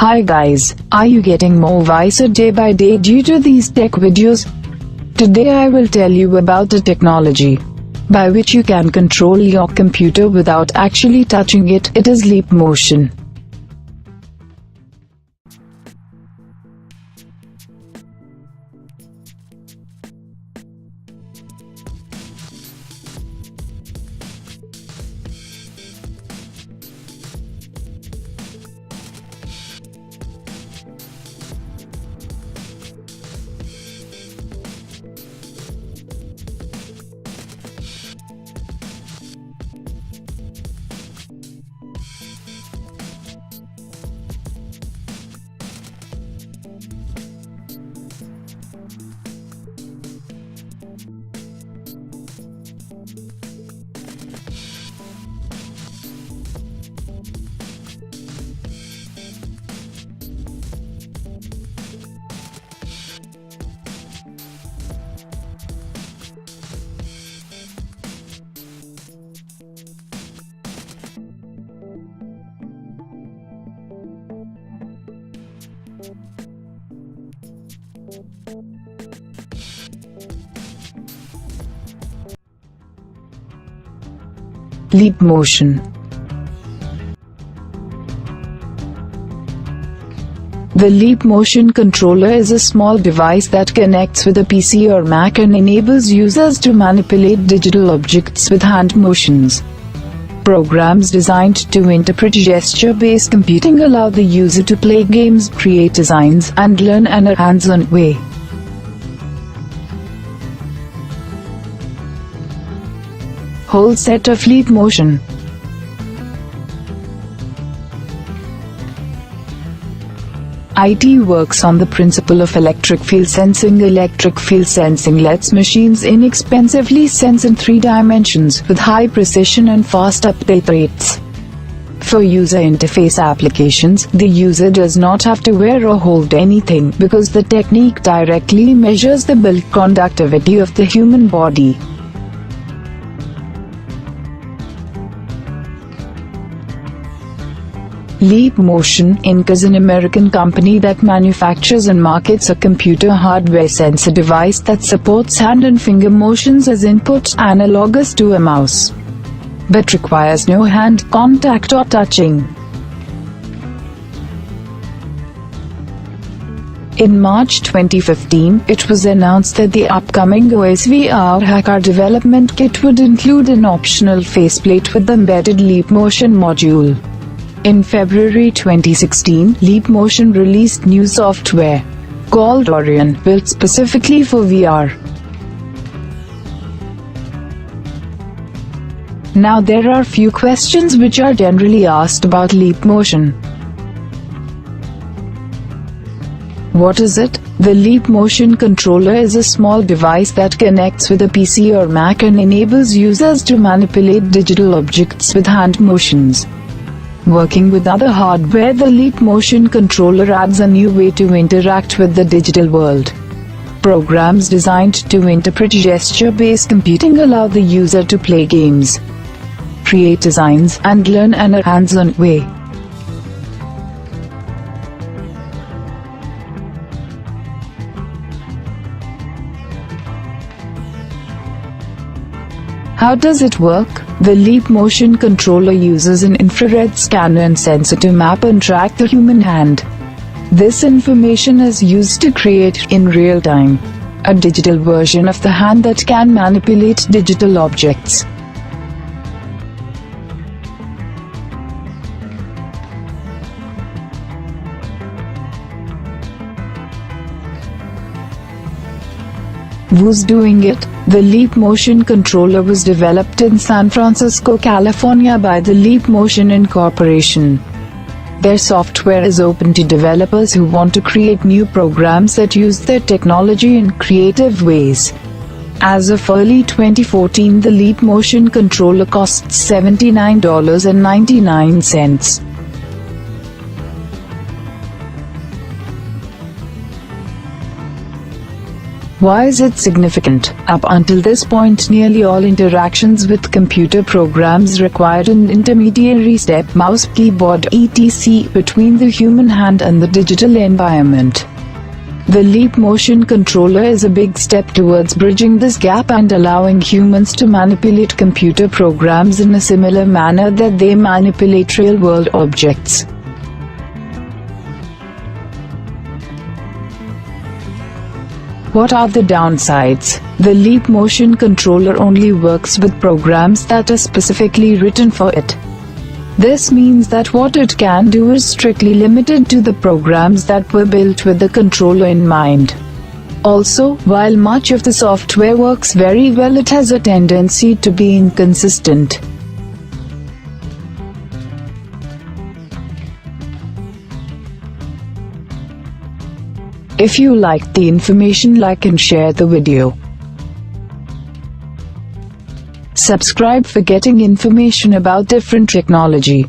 Hi guys, are you getting more wiser day by day due to these tech videos? Today I will tell you about a technology by which you can control your computer without actually touching it. It is Leapmotion. Leapmotion. The Leapmotion controller is a small device that connects with a PC or Mac and enables users to manipulate digital objects with hand motions. Programs designed to interpret gesture-based computing allow the user to play games, create designs, and learn in a hands-on way. Whole set of Leapmotion. IT works on the principle of electric field sensing. Electric field sensing lets machines inexpensively sense in 3 dimensions with high precision and fast update rates. For user interface applications, the user does not have to wear or hold anything because the technique directly measures the build conductivity of the human body. Leapmotion, Inc. is an American company that manufactures and markets a computer hardware sensor device that supports hand and finger motions as input, analogous to a mouse, but requires no hand contact or touching. In March 2015, it was announced that the upcoming OS VR Hacker development kit would include an optional faceplate with the embedded Leapmotion module. In February 2016, Leapmotion released new software called Orion, built specifically for VR. Now there are few questions which are generally asked about Leapmotion. What is it? The Leapmotion controller is a small device that connects with a PC or Mac and enables users to manipulate digital objects with hand motions. Working with other hardware, the Leapmotion controller adds a new way to interact with the digital world. Programs designed to interpret gesture-based computing allow the user to play games, create designs, and learn in a hands-on way. How does it work? The Leapmotion controller uses an infrared scanner and sensor to map and track the human hand. This information is used to create, in real time, a digital version of the hand that can manipulate digital objects. Who's doing it? The Leapmotion controller was developed in San Francisco, California by the Leapmotion Incorporation. Their software is open to developers who want to create new programs that use their technology in creative ways. As of early 2014, the Leapmotion controller costs $79.99. Why is it significant? Up until this point, nearly all interactions with computer programs required an intermediary step, mouse, keyboard, etc., between the human hand and the digital environment. The Leapmotion controller is a big step towards bridging this gap and allowing humans to manipulate computer programs in a similar manner that they manipulate real-world objects. What are the downsides? The Leapmotion controller only works with programs that are specifically written for it. This means that what it can do is strictly limited to the programs that were built with the controller in mind. Also, while much of the software works very well, it has a tendency to be inconsistent. If you liked the information, like and share the video. Subscribe for getting information about different technology.